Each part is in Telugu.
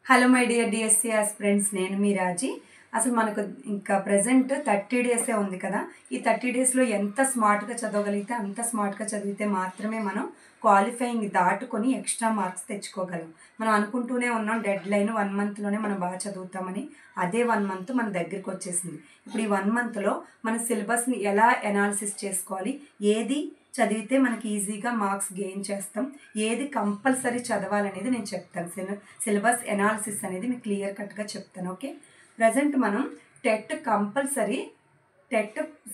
Hello my dear DSC aspirants, నేను మీ రాజీ. అసలు మనకు ఇంకా ప్రజెంట్ 30 డేసే ఉంది కదా. ఈ 30 డేస్లో ఎంత స్మార్ట్గా చదవగలిగితే అంత స్మార్ట్గా చదివితే మాత్రమే మనం క్వాలిఫైయింగ్ దాటుకొని ఎక్స్ట్రా మార్క్స్ తెచ్చుకోగలం. మనం అనుకుంటూనే ఉన్నాం డెడ్ లైన్ 1 మంత్లోనే మనం బాగా చదువుతామని. అదే 1 మంత్ మన దగ్గరికి వచ్చేసింది. ఇప్పుడు ఈ 1 మంత్లో మన సిలబస్ని ఎలా ఎనాలిసిస్ చేసుకోవాలి, ఏది చదివితే మనకి ఈజీగా మార్క్స్ గెయిన్ చేస్తాం, ఏది కంపల్సరీ చదవాలనేది నేను చెప్తాను. సిలబస్ ఎనాలిసిస్ అనేది మీకు క్లియర్ కట్గా చెప్తాను. ఓకే, ప్రజెంట్ మనం టెట్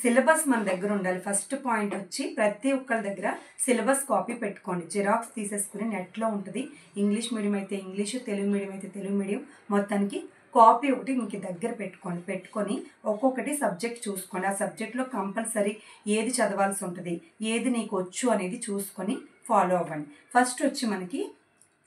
సిలబస్ మన దగ్గర ఉండాలి. ఫస్ట్ పాయింట్ వచ్చి ప్రతి ఒక్కరి దగ్గర సిలబస్ కాపీ పెట్టుకోండి. జిరాక్స్ తీసేసుకుని నెట్లో ఉంటుంది. ఇంగ్లీష్ మీడియం అయితే ఇంగ్లీషు, తెలుగు మీడియం అయితే తెలుగు మీడియం, మొత్తానికి కాపీ ఒకటి మీకు దగ్గర పెట్టుకొని ఒక్కొక్కటి సబ్జెక్ట్ చూసుకోండి. ఆ సబ్జెక్ట్లో కంపల్సరీ ఏది చదవాల్సి ఉంటుంది, ఏది నీకు వచ్చు అనేది చూసుకొని ఫాలో అవ్వండి. ఫస్ట్ వచ్చి మనకి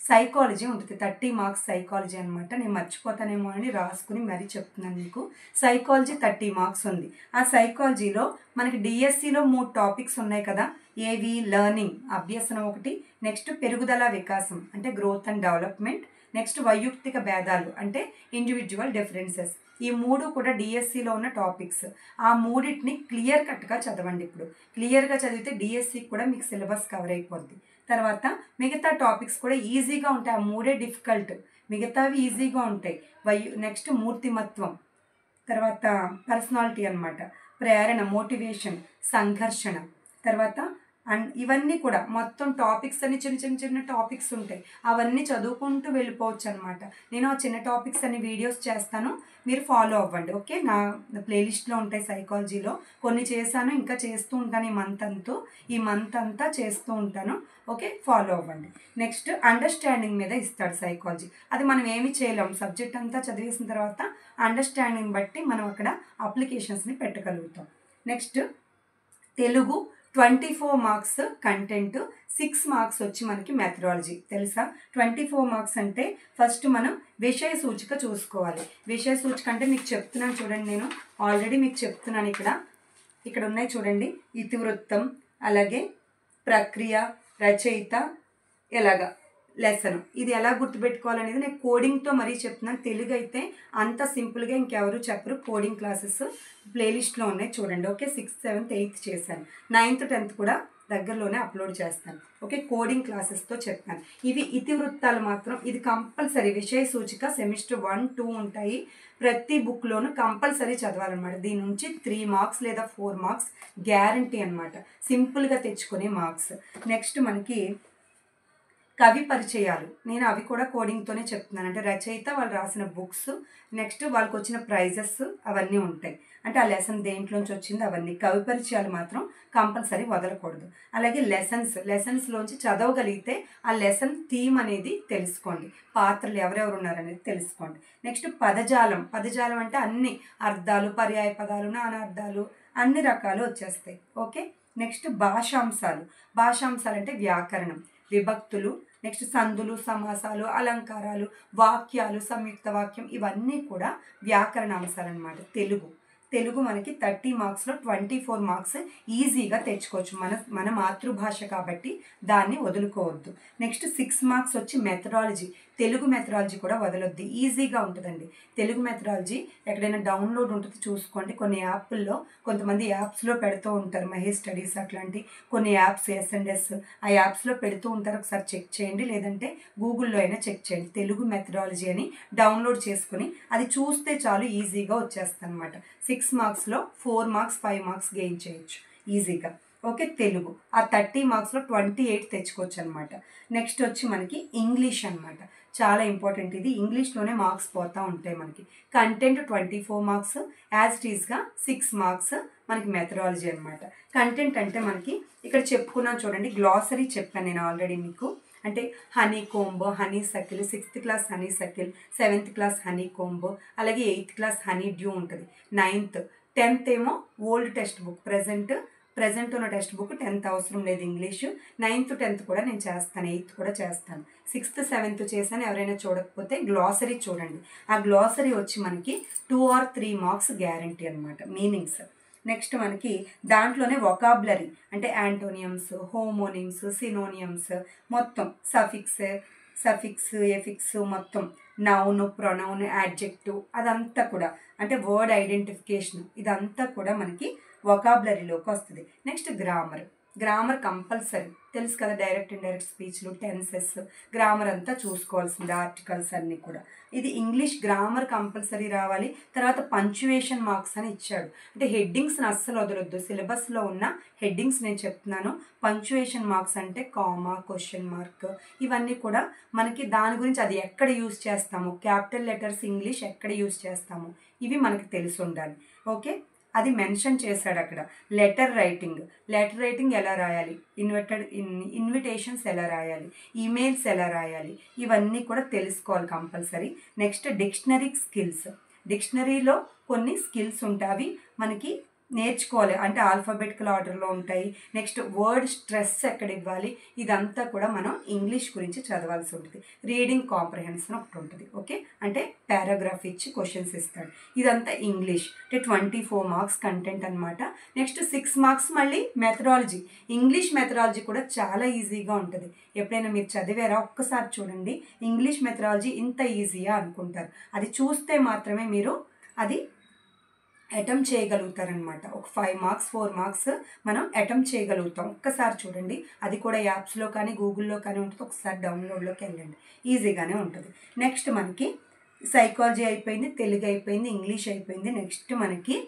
సైకాలజీ ఉంటుంది. 30 మార్క్స్ సైకాలజీ అనమాట. నేను మర్చిపోతానేమో అని రాసుకుని మరీ చెప్తున్నాను మీకు. సైకాలజీ 30 మార్క్స్ ఉంది. ఆ సైకాలజీలో మనకి డిఎస్సిలో 3 టాపిక్స్ ఉన్నాయి కదా. ఏవి? లెర్నింగ్, అభ్యసనం ఒకటి, నెక్స్ట్ పెరుగుదల వికాసం అంటే గ్రోత్ అండ్ డెవలప్మెంట్, నెక్స్ట్ వైయక్తిక భేదాలు అంటే ఇండివిజువల్ డిఫరెన్సెస్. ఈ 3 కూడా డిఎస్సిలో ఉన్న టాపిక్స్. ఆ మూడింటిని క్లియర్ కట్గా చదవండి. ఇప్పుడు క్లియర్గా చదివితే డిఎస్సికి కూడా మీకు సిలబస్ కవర్ అయిపోద్ది. తర్వాత మిగతా టాపిక్స్ కూడా ఈజీగా ఉంటాయి. ఆ 3 డిఫికల్ట్, మిగతావి ఈజీగా ఉంటాయి. నెక్స్ట్ మూర్తిమత్వం, తర్వాత పర్సనాలిటీ అనమాట, ప్రేరణ, మోటివేషన్, సంఘర్షణ, తర్వాత అండ్ ఇవన్నీ కూడా మొత్తం టాపిక్స్ అన్ని చిన్న టాపిక్స్ ఉంటాయి. అవన్నీ చదువుకుంటూ వెళ్ళిపోవచ్చు అనమాట. నేను ఆ చిన్న టాపిక్స్ అన్ని వీడియోస్ చేస్తాను, మీరు ఫాలో అవ్వండి. ఓకే, నా ప్లేలిస్ట్లో ఉంటాయి. సైకాలజీలో కొన్ని చేశాను, ఇంకా చేస్తూ ఉంటాను. ఈ మంత్ అంతా చేస్తూ ఉంటాను. ఓకే, ఫాలో అవ్వండి. నెక్స్ట్ అండర్స్టాండింగ్ మీద ఇస్తాడు సైకాలజీ. అది మనం ఏమి చేయలేం. సబ్జెక్ట్ అంతా చదివేసిన తర్వాత అండర్స్టాండింగ్ బట్టి మనం అక్కడ అప్లికేషన్స్ని పెట్టగలుగుతాం. Next Telugu 24 marks content, 6 marks వచ్చి మనకి మెథడాలజీ. తెలుసా? 24 మార్క్స్ అంటే ఫస్ట్ మనం విషయ సూచిక చూసుకోవాలి. విషయ సూచిక అంటే మీకు చెప్తున్నాను చూడండి, నేను ఆల్రెడీ మీకు చెప్తున్నాను. ఇక్కడ ఉన్నాయి చూడండి, ఇతివృత్తం, అలాగే ప్రక్రియ, రచయిత, ఎలాగా లెసన్. ఇది ఎలా గుర్తుపెట్టుకోవాలనేది నేను కోడింగ్తో మరీ చెప్తున్నాను. తెలుగు అయితే అంత సింపుల్గా ఇంకెవరు చెప్పరు. కోడింగ్ క్లాసెస్ ప్లేలిస్ట్లో ఉన్నాయి చూడండి. ఓకే, 6th, 7th, 8th చేశాను. 9th, 10th కూడా దగ్గరలోనే అప్లోడ్ చేస్తాను. ఓకే, కోడింగ్ క్లాసెస్తో చెప్తాను. ఇవి ఇతివృత్తాలు మాత్రం ఇది కంపల్సరీ. విషయ సూచిక సెమిస్టర్ 1, 2 ఉంటాయి. ప్రతి బుక్లోనూ కంపల్సరీ చదవాలన్నమాట. దీని నుంచి 3 మార్క్స్ లేదా 4 మార్క్స్ గ్యారంటీ అనమాట. సింపుల్గా తెచ్చుకునే మార్క్స్. నెక్స్ట్ మనకి కవి పరిచయాలు. నేను అవి కూడా కోడింగ్తోనే చెప్తున్నాను. అంటే రచయిత, వాళ్ళు రాసిన బుక్స్, నెక్స్ట్ వాళ్ళకి వచ్చిన ప్రైజెస్ అవన్నీ ఉంటాయి. అంటే ఆ లెసన్ దేంట్లోంచి వచ్చింది అవన్నీ. కవి పరిచయాలు మాత్రం కంపల్సరీ వదలకూడదు. అలాగే లెసన్స్లోంచి చదవగలిగితే ఆ లెసన్ థీమ్ అనేది తెలుసుకోండి. పాత్రలు ఎవరెవరు ఉన్నారనేది తెలుసుకోండి. నెక్స్ట్ పదజాలం అంటే అన్ని అర్థాలు, పర్యాయ పదాలు, నానార్థాలు, అన్ని రకాలు వచ్చేస్తాయి. ఓకే, నెక్స్ట్ భాషాంశాలు అంటే వ్యాకరణం, విభక్తులు, నెక్స్ట్ సందులు, సమాసాలు, అలంకారాలు, వాక్యాలు, సంయుక్త వాక్యం, ఇవన్నీ కూడా వ్యాకరణ అంశాలు అనమాట. తెలుగు మనకి 30 మార్క్స్లో 24 మార్క్స్ ఈజీగా తెచ్చుకోవచ్చు. మన మాతృభాష కాబట్టి దాన్ని వదులుకోవద్దు. నెక్స్ట్ 6 మార్క్స్ వచ్చి మెథడాలజీ. తెలుగు మెథడాలజీ కూడా వదలొద్దు, ఈజీగా ఉంటుందండి. తెలుగు మెథడాలజీ ఎక్కడైనా డౌన్లోడ్ ఉంటుంది చూసుకోండి. కొన్ని యాప్ల్లో, కొంతమంది యాప్స్లో పెడుతూ ఉంటారు, మహేష్ స్టడీస్ అట్లాంటి కొన్ని యాప్స్, S&S, ఆ యాప్స్లో పెడుతూ ఉంటారు. ఒకసారి చెక్ చేయండి, లేదంటే గూగుల్లో అయినా చెక్ చేయండి. తెలుగు మెథడాలజీ అని డౌన్లోడ్ చేసుకుని అది చూస్తే చాలు, ఈజీగా వచ్చేస్తుంది అనమాట. 6 మార్క్స్లో 4 మార్క్స్, 5 మార్క్స్ గెయిన్ చేయొచ్చు ఈజీగా. ఓకే, తెలుగు ఆ 30 మార్క్స్లో 28 తెచ్చుకోవచ్చు అనమాట. నెక్స్ట్ వచ్చి మనకి ఇంగ్లీష్ అనమాట. చాలా ఇంపార్టెంట్ ఇది. ఇంగ్లీష్లోనే మార్క్స్ పోతూ ఉంటాయి మనకి. కంటెంట్ 24 మార్క్స్, యాజ్ ఇట్ ఈస్గా 6 మార్క్స్ మనకి మెథడాలజీ అనమాట. కంటెంట్ అంటే మనకి ఇక్కడ చెప్పుకున్నాను చూడండి, గ్లాసరీ చెప్పాను నేను ఆల్రెడీ మీకు. అంటే honeycomb, honeysuckle, 6th class honeysuckle, 7th class honeycomb, అలాగే 8th క్లాస్ హనీ డ్యూ ఉంటుంది. 9th, 10th ఏమో ఓల్డ్ టెక్స్ట్ బుక్, ప్రజెంట్ ఉన్న టెక్స్ట్ బుక్. 10th అవసరం లేదు ఇంగ్లీషు. 9th, 10th కూడా నేను చేస్తాను, 8th కూడా చేస్తాను. 6th, 7th చేశాను. ఎవరైనా చూడకపోతే గ్లాసరీ చూడండి. ఆ గ్లాసరీ వచ్చి మనకి 2 or 3 మార్క్స్ గ్యారంటీ అనమాట, మీనింగ్స్. నెక్స్ట్ మనకి దాంట్లోనే వొకాబులరీ అంటే యాంటోనియమ్స్, హోమోనిమ్స్, సినోనియమ్స్, మొత్తం సఫిక్స్, సఫిక్స్ ఎఫిక్స్ మొత్తం నౌన్ ప్రొనౌన్ యాడ్జెక్టివ్ అదంతా కూడా అంటే వర్డ్ ఐడెంటిఫికేషన్ ఇదంతా కూడా మనకి వొకాబులరీలోకి వస్తుంది. నెక్స్ట్ గ్రామర్ కంపల్సరీ తెలుసు కదా, డైరెక్ట్ ఇండైరెక్ట్ స్పీచ్లు టెన్సెస్ గ్రామర్ అంతా చూసుకోవాల్సింది, ఆర్టికల్స్ అన్నీ కూడా. ఇది ఇంగ్లీష్ గ్రామర్ కంపల్సరీ రావాలి. తర్వాత పంక్చువేషన్ మార్క్స్ అని ఇచ్చాడు, అంటే హెడ్డింగ్స్ని అస్సలు వదలొద్దు. సిలబస్లో ఉన్న హెడ్డింగ్స్ నేను చెప్తున్నాను. పంక్చువేషన్ మార్క్స్ అంటే కామా, క్వశ్చన్ మార్క్ ఇవన్నీ కూడా మనకి దాని గురించి అది ఎక్కడ యూజ్ చేస్తాము, క్యాపిటల్ లెటర్స్ ఇంగ్లీష్ ఎక్కడ యూజ్ చేస్తాము ఇవి మనకి తెలిసి ఉండాలి. ఓకే, అది మెన్షన్ చేశాడు అక్కడ. లెటర్ రైటింగ్ ఎలా రాయాలి, ఇన్విటేషన్స్ ఎలా రాయాలి, ఈమెయిల్స్ ఎలా రాయాలి ఇవన్నీ కూడా తెలుసుకోవాలి కంపల్సరీ. నెక్స్ట్ డిక్షనరీలో కొన్ని స్కిల్స్ ఉంటాయి, అవి మనకి నేర్చుకోవాలి, అంటే ఆల్ఫాబెటికల్ ఆర్డర్లో ఉంటాయి. నెక్స్ట్ వర్డ్ స్ట్రెస్ ఎక్కడ ఇవ్వాలి ఇదంతా కూడా మనం ఇంగ్లీష్ గురించి చదవాల్సి ఉంటుంది. రీడింగ్ కాంప్రహెన్షన్ ఒకటి ఉంటుంది. ఓకే, అంటే పారాగ్రాఫ్ ఇచ్చి క్వశ్చన్స్ ఇస్తాడు. ఇదంతా ఇంగ్లీష్ అంటే 24 మార్క్స్ కంటెంట్ అనమాట. నెక్స్ట్ 6 మార్క్స్ మళ్ళీ మెథడాలజీ. ఇంగ్లీష్ మెథడాలజీ కూడా చాలా ఈజీగా ఉంటుంది. ఎప్పుడైనా మీరు చదివారా ఒక్కసారి చూడండి, ఇంగ్లీష్ మెథడాలజీ ఇంత ఈజీయా అనుకుంటారు. అది చూస్తే మాత్రమే మీరు అది అటెంప్ట్ చేయగలుగుతారనమాట. ఒక 5 మార్క్స్ 4 మార్క్స్ మనం అటెంప్ట్ చేయగలుగుతాం. ఒక్కసారి చూడండి, అది కూడా యాప్స్లో కానీ గూగుల్లో కానీ ఉంటుంది. ఒకసారి డౌన్లోడ్లోకి వెళ్ళండి, ఈజీగానే ఉంటుంది. నెక్స్ట్ మనకి సైకాలజీ అయిపోయింది, తెలుగు అయిపోయింది, ఇంగ్లీష్ అయిపోయింది. నెక్స్ట్ మనకి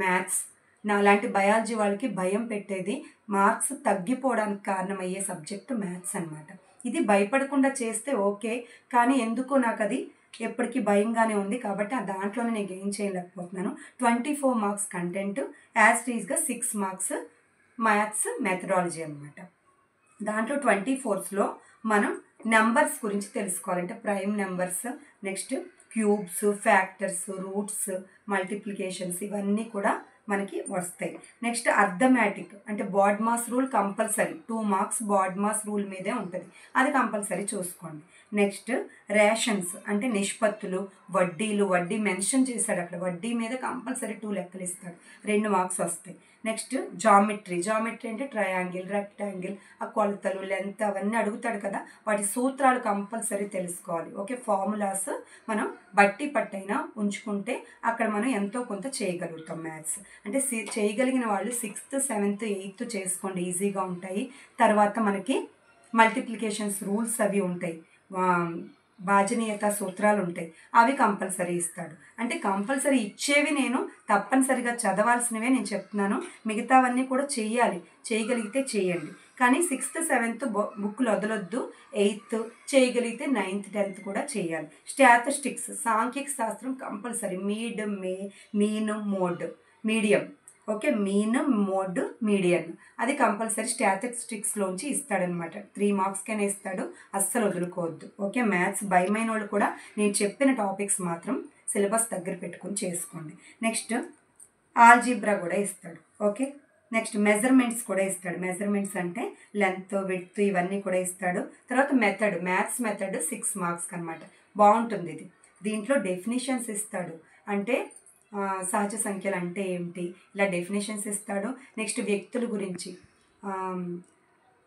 మ్యాథ్స్. నాలాంటి బయాలజీ వాళ్ళకి భయం పెట్టేది, మార్క్స్ తగ్గిపోవడానికి కారణమయ్యే సబ్జెక్టు మ్యాథ్స్ అనమాట. ఇది భయపడకుండా చేస్తే ఓకే, కానీ ఎందుకో నాకు అది ఎప్పటికీ భయంగానే ఉంది, కాబట్టి ఆ దాంట్లోనే నేను గెయిన్ చేయలేకపోతున్నాను. 24 మార్క్స్ కంటెంట్, యాజ్ టీజ్గా 6 మార్క్స్ మ్యాథ్స్ మెథడాలజీ అనమాట. దాంట్లో 24లో మనం నెంబర్స్ గురించి తెలుసుకోవాలంటే prime numbers, next cubes, factors, roots, multiplications ఇవన్నీ కూడా మనకి వస్తాయి. నెక్స్ట్ అర్థమెటిక్ అంటే BODMAS rule compulsory, 2 marks BODMAS rule మీదే ఉంటుంది, అది కంపల్సరీ చూసుకోండి. నెక్స్ట్ రేషన్స్ అంటే నిష్పత్తులు, వడ్డీ మెన్షన్ చేశాడు అక్కడ, వడ్డీ మీద కంపల్సరీ 2 లెక్కలు ఇస్తాడు, 2 మార్క్స్ వస్తాయి. నెక్స్ట్ జామెట్రీ అంటే ట్రయాంగిల్, రెక్టాంగిల్, ఆ కొలతలు, లెంత్ అవన్నీ అడుగుతాడు కదా, వాటి సూత్రాలు కంపల్సరీ తెలుసుకోవాలి. ఓకే, ఫార్ములాస్ మనం బట్టి పట్టైనా ఉంచుకుంటే అక్కడ మనం ఎంతో కొంత చేయగలుగుతాం మ్యాథ్స్. అంటే చేయగలిగిన వాళ్ళు 6th 7th 8th చేసుకోండి, ఈజీగా ఉంటాయి. తర్వాత మనకి మల్టిప్లికేషన్స్ రూల్స్ అవి ఉంటాయి, భాజనీయత సూత్రాలు ఉంటాయి, అవి కంపల్సరీ ఇస్తాడు. అంటే కంపల్సరీ ఇచ్చేవి నేను తప్పనిసరిగా చదవాల్సినవే నేను చెప్తున్నాను, మిగతావన్నీ కూడా చేయగలిగితే చేయండి. కానీ 6th 7th బుక్లు వదలొద్దు, 8th చేయగలిగితే 9th 10th కూడా చేయాలి. స్టాటిస్టిక్స్ సాంఖ్యక శాస్త్రం compulsory, medium. Okay, mode, median అది కంపల్సరీ స్టాటిస్టిక్స్లోంచి ఇస్తాడనమాట. 3 మార్క్స్కైనా ఇస్తాడు, అస్సలు వదులుకోవద్దు. ఓకే, మ్యాథ్స్ భయమైన వాళ్ళు కూడా నేను చెప్పిన టాపిక్స్ మాత్రం సిలబస్ దగ్గర పెట్టుకుని చేసుకోండి. నెక్స్ట్ ఆల్జీబ్రా కూడా ఇస్తాడు. ఓకే, నెక్స్ట్ మెజర్మెంట్స్ కూడా ఇస్తాడు. మెజర్మెంట్స్ అంటే లెంత్, విడ్త్ ఇవన్నీ కూడా ఇస్తాడు. తర్వాత మ్యాథ్స్ మెథడ్ 6 మార్క్స్ అనమాట, బాగుంటుంది ఇది. దీంట్లో డెఫినిషన్స్ ఇస్తాడు, అంటే సహజ సంఖ్యలు అంటే ఏమిటి ఇలా డెఫినేషన్స్ ఇస్తాడు. నెక్స్ట్ వ్యక్తుల గురించి,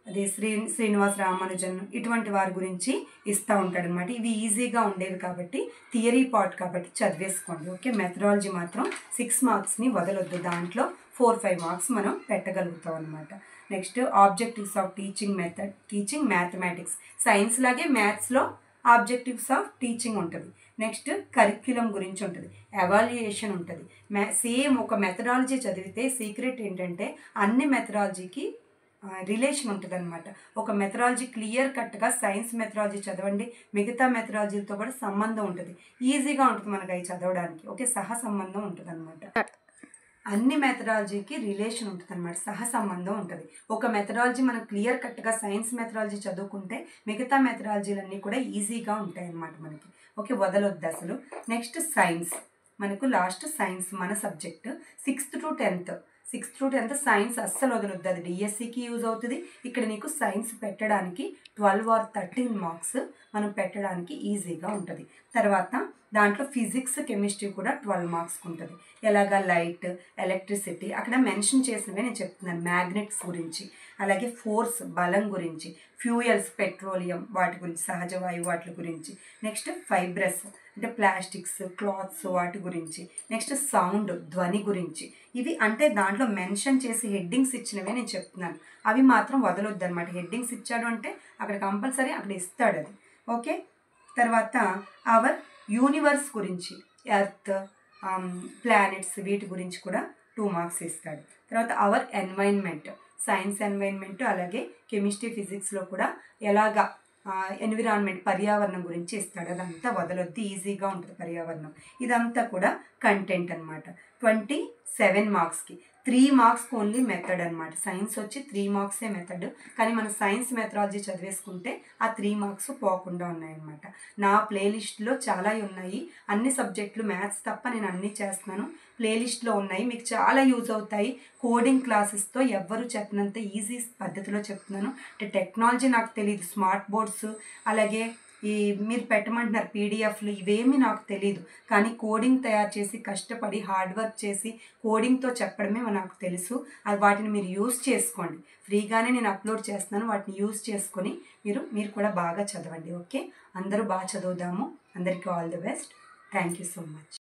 అదే శ్రీనివాస్ రామానుజన్ ఇటువంటి వారి గురించి ఇస్తూ ఉంటాడు అనమాట. ఇవి ఈజీగా ఉండేవి కాబట్టి థియరీ పార్ట్ కాబట్టి చదివేసుకోండి. ఓకే, మెథడాలజీ మాత్రం 6 మార్క్స్ని వదలొద్దు, దాంట్లో 4-5 మార్క్స్ మనం పెట్టగలుగుతాం అనమాట. Next objectives of teaching mathematics. Science లాగే మ్యాథ్స్లో ఆబ్జెక్టివ్స్ ఆఫ్ టీచింగ్ ఉంటుంది. నెక్స్ట్ కరిక్యులం గురించి ఉంటుంది, ఎవాల్యుయేషన్ ఉంటుంది. సేమ్ ఒక మెథడాలజీ చదివితే సీక్రెట్ ఏంటంటే అన్ని మెథడాలజీకి రిలేషన్ ఉంటుంది అనమాట. ఒక మెథడాలజీ క్లియర్ కట్గా సైన్స్ మెథడాలజీ చదవండి, మిగతా మెథడాలజీలతో కూడా సంబంధం ఉంటుంది, ఈజీగా ఉంటుంది మనకు అవి చదవడానికి. ఓకే, సంబంధం ఉంటుంది అనమాట. అన్ని మెథడాలజీకి రిలేషన్ ఉంటుంది అనమాట, సంబంధం ఉంటుంది. ఒక మెథడాలజీ మనం క్లియర్ కట్గా సైన్స్ మెథడాలజీ చదువుకుంటే మిగతా మెథడాలజీలన్నీ కూడా ఈజీగా ఉంటాయి అన్నమాట మనకి. ఓకే, వదలొద్దు అసలు. నెక్స్ట్ సైన్స్, మనకు లాస్ట్ సైన్స్ మన subject 6th to 10th. 6th to 10th science అస్సలు వదలొద్దు, అది డిఎస్సికి యూజ్ అవుతుంది. ఇక్కడ నీకు సైన్స్ పెట్టడానికి 12 ఆర్ 13 మార్క్స్ మనం పెట్టడానికి ఈజీగా ఉంటుంది. తర్వాత దాంట్లో ఫిజిక్స్ కెమిస్ట్రీ కూడా 12 మార్క్స్కి ఉంటుంది. ఎలాగా లైట్, ఎలక్ట్రిసిటీ అక్కడ మెన్షన్ చేసినవే నేను చెప్తున్నాను. మ్యాగ్నెట్స్ గురించి, అలాగే ఫోర్స్ బలం గురించి, ఫ్యూయల్స్ పెట్రోలియం వాటి గురించి, సహజ వాయువు వాటి గురించి, నెక్స్ట్ ఫైబ్రస్ అంటే ప్లాస్టిక్స్, క్లాత్స్ వాటి గురించి, నెక్స్ట్ సౌండ్ ధ్వని గురించి. ఇవి అంటే దాంట్లో మెన్షన్ చేసి హెడ్డింగ్స్ ఇచ్చినవే నేను చెప్తున్నాను. అవి మాత్రం వదలొద్దు అనమాట. హెడ్డింగ్స్ ఇచ్చాడు అంటే అక్కడ కంపల్సరీ అక్కడ ఇస్తాడు అది. ఓకే. తర్వాత అవర్ యూనివర్స్ గురించి, ఎర్త్, ప్లానెట్స్ వీటి గురించి కూడా 2 మార్క్స్ ఇస్తాడు. తర్వాత అవర్ ఎన్వైర్న్మెంట్, సైన్స్ ఎన్వైర్న్మెంట్ అలాగే కెమిస్ట్రీ ఫిజిక్స్లో కూడా ఎలాగా ఎన్విరాన్మెంట్ పర్యావరణం గురించి ఇస్తాడు. అదంతా వదలొద్దు, ఈజీగా ఉంటుంది పర్యావరణం. ఇదంతా కూడా కంటెంట్ అనమాట. 27 మార్క్స్కి 3 మార్క్స్కి ఓన్లీ మెథడ్ అనమాట. సైన్స్ వచ్చి 3 మార్క్సే మెథడ్, కానీ మన సైన్స్ మెథడాలజీ చదివేసుకుంటే ఆ 3 మార్క్స్ పోకుండా ఉన్నాయన్నమాట. నా ప్లేలిస్ట్లో చాలా ఉన్నాయి, అన్ని సబ్జెక్టులు మ్యాథ్స్ తప్ప నేను అన్నీ చేస్తున్నాను. ప్లేలిస్ట్లో ఉన్నాయి, మీకు చాలా యూజ్ అవుతాయి. కోడింగ్ క్లాసెస్తో ఎవ్వరు చెప్పినంత ఈజీ పద్ధతిలో చెప్తున్నాను. అంటే టెక్నాలజీ నాకు తెలియదు, స్మార్ట్ బోర్డ్స్ అలాగే ఈ మీరు పెట్టమంటున్నారు పీడిఎఫ్లు, ఇవేమీ నాకు తెలియదు. కానీ కోడింగ్ తయారు చేసి కష్టపడి హార్డ్ వర్క్ చేసి కోడింగ్తో చెప్పడమే నాకు తెలుసు. అది వాటిని మీరు యూజ్ చేసుకోండి. ఫ్రీగానే నేను అప్లోడ్ చేస్తున్నాను, వాటిని యూజ్ చేసుకొని మీరు కూడా బాగా చదవండి. ఓకే, అందరూ బాగా చదువుదాము. అందరికీ all the best. Thank you so much.